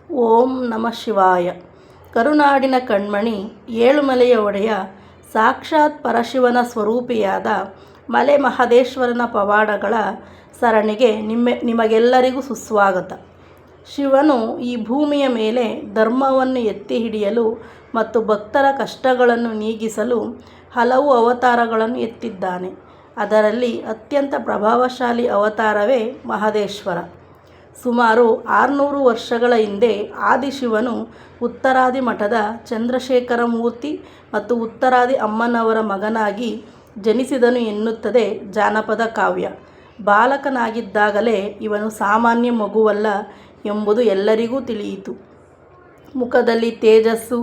ಓಂ ನಮಃ ಶಿವಾಯ. ಕರುನಾಡಿನ ಕಣ್ಮಣಿ, ಏಳುಮಲೆಯ ಒಡೆಯ, ಸಾಕ್ಷಾತ್ ಪರಶಿವನ ಸ್ವರೂಪಿಯಾದ ಮಲೆ ಮಹದೇಶ್ವರನ ಪವಾಡಗಳ ಸರಣಿಗೆ ನಿಮಗೆಲ್ಲರಿಗೂ ಸುಸ್ವಾಗತ. ಶಿವನು ಈ ಭೂಮಿಯ ಮೇಲೆ ಧರ್ಮವನ್ನು ಎತ್ತಿ ಹಿಡಿಯಲು ಮತ್ತು ಭಕ್ತರ ಕಷ್ಟಗಳನ್ನು ನೀಗಿಸಲು ಹಲವು ಅವತಾರಗಳನ್ನು ಎತ್ತಿದ್ದಾನೆ. ಅದರಲ್ಲಿ ಅತ್ಯಂತ ಪ್ರಭಾವಶಾಲಿ ಅವತಾರವೇ ಮಹದೇಶ್ವರ. ಸುಮಾರು 600 ವರ್ಷಗಳ ಹಿಂದೆ ಆದಿಶಿವನು ಉತ್ತರಾದಿ ಮಠದ ಚಂದ್ರಶೇಖರ ಮೂರ್ತಿ ಮತ್ತು ಉತ್ತರಾದಿ ಅಮ್ಮನವರ ಮಗನಾಗಿ ಜನಿಸಿದನು ಎನ್ನುತ್ತದೆ ಜಾನಪದ ಕಾವ್ಯ. ಬಾಲಕನಾಗಿದ್ದಾಗಲೇ ಇವನು ಸಾಮಾನ್ಯ ಮಗುವಲ್ಲ ಎಂಬುದು ಎಲ್ಲರಿಗೂ ತಿಳಿಯಿತು. ಮುಖದಲ್ಲಿ ತೇಜಸ್ಸು,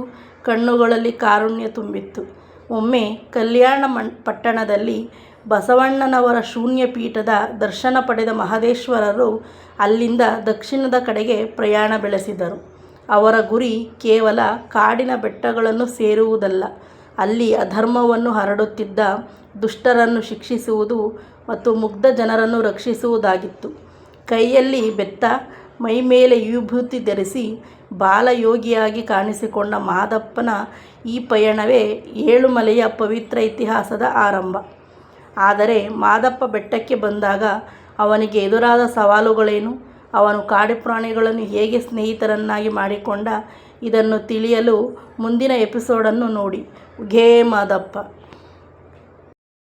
ಕಣ್ಣುಗಳಲ್ಲಿ ಕಾರುಣ್ಯ ತುಂಬಿತ್ತು. ಒಮ್ಮೆ ಕಲ್ಯಾಣ ಪಟ್ಟಣದಲ್ಲಿ ಬಸವಣ್ಣನವರ ಶೂನ್ಯ ಪೀಠದ ದರ್ಶನ ಪಡೆದ ಮಹದೇಶ್ವರರು ಅಲ್ಲಿಂದ ದಕ್ಷಿಣದ ಕಡೆಗೆ ಪ್ರಯಾಣ ಬೆಳೆಸಿದರು. ಅವರ ಗುರಿ ಕೇವಲ ಕಾಡಿನ ಬೆಟ್ಟಗಳನ್ನು ಸೇರುವುದಲ್ಲ, ಅಲ್ಲಿ ಅಧರ್ಮವನ್ನು ಹರಡುತ್ತಿದ್ದ ದುಷ್ಟರನ್ನು ಶಿಕ್ಷಿಸುವುದು ಮತ್ತು ಮುಗ್ಧ ಜನರನ್ನು ರಕ್ಷಿಸುವುದಾಗಿತ್ತು. ಕೈಯಲ್ಲಿ ಬೆತ್ತ, ಮೈಮೇಲೆ ವಿಭೂತಿ ಧರಿಸಿ ಬಾಲಯೋಗಿಯಾಗಿ ಕಾಣಿಸಿಕೊಂಡ ಮಾದಪ್ಪನ ಈ ಪಯಣವೇ ಏಳುಮಲೆಯ ಪವಿತ್ರ ಇತಿಹಾಸದ ಆರಂಭ. ಆದರೆ ಮಾದಪ್ಪ ಬೆಟ್ಟಕ್ಕೆ ಬಂದಾಗ ಅವನಿಗೆ ಎದುರಾದ ಸವಾಲುಗಳೇನು? ಅವನು ಕಾಡು ಪ್ರಾಣಿಗಳನ್ನು ಹೇಗೆ ಸ್ನೇಹಿತರನ್ನಾಗಿ ಮಾಡಿಕೊಂಡ? ಇದನ್ನು ತಿಳಿಯಲು ಮುಂದಿನ ಎಪಿಸೋಡನ್ನು ನೋಡಿ. ಘೇ ಮಾದಪ್ಪ.